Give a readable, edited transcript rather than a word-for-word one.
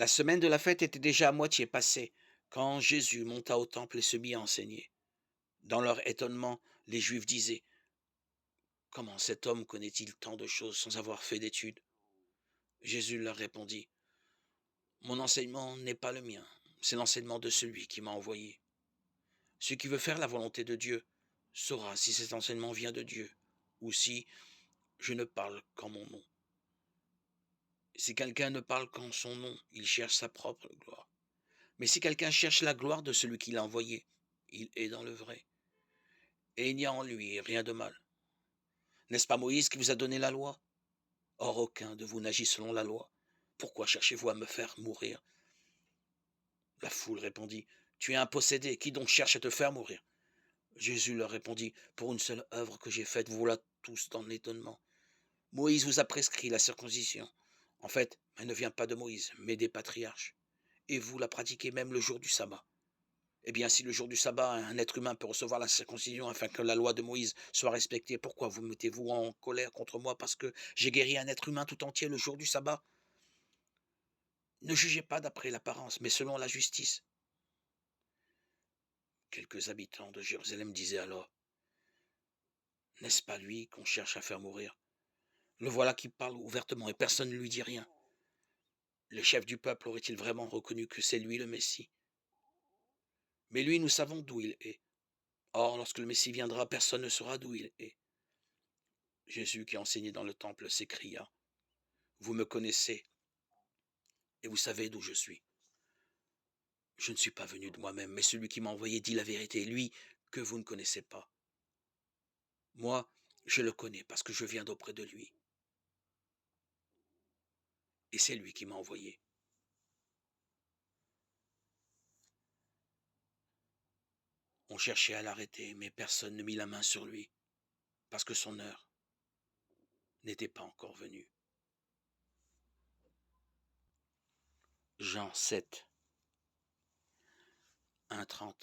La semaine de la fête était déjà à moitié passée quand Jésus monta au temple et se mit à enseigner. Dans leur étonnement, les Juifs disaient: «Comment cet homme connaît-il tant de choses sans avoir fait d'études?» Jésus leur répondit: «Mon enseignement n'est pas le mien, c'est l'enseignement de celui qui m'a envoyé. Celui qui veut faire la volonté de Dieu saura si cet enseignement vient de Dieu ou si je ne parle qu'en mon nom. Si quelqu'un ne parle qu'en son nom, il cherche sa propre gloire. Mais si quelqu'un cherche la gloire de celui qui l'a envoyé, il est dans le vrai. Et il n'y a en lui rien de mal. N'est-ce pas Moïse qui vous a donné la loi? Or aucun de vous n'agit selon la loi. Pourquoi cherchez-vous à me faire mourir?» La foule répondit: «Tu es un possédé, qui donc cherche à te faire mourir?» Jésus leur répondit: «Pour une seule œuvre que j'ai faite, vous voilà tous dans l'étonnement. Moïse vous a prescrit la circoncision. En fait, elle ne vient pas de Moïse, mais des patriarches. Et vous la pratiquez même le jour du sabbat. Eh bien, si le jour du sabbat, un être humain peut recevoir la circoncision afin que la loi de Moïse soit respectée, pourquoi vous mettez-vous en colère contre moi parce que j'ai guéri un être humain tout entier le jour du sabbat? Ne jugez pas d'après l'apparence, mais selon la justice.» Quelques habitants de Jérusalem disaient alors: «N'est-ce pas lui qu'on cherche à faire mourir? Le voilà qui parle ouvertement et personne ne lui dit rien. Les chefs du peuple auraient-ils vraiment reconnu que c'est lui le Messie? Mais lui, nous savons d'où il est. Or, lorsque le Messie viendra, personne ne saura d'où il est.» Jésus, qui enseignait dans le temple, s'écria: «Vous me connaissez et vous savez d'où je suis. Je ne suis pas venu de moi-même, mais celui qui m'a envoyé dit la vérité, lui que vous ne connaissez pas. Moi, je le connais parce que je viens d'auprès de lui, et c'est lui qui m'a envoyé.» On cherchait à l'arrêter, mais personne ne mit la main sur lui, parce que son heure n'était pas encore venue. Jean 7, 1-30.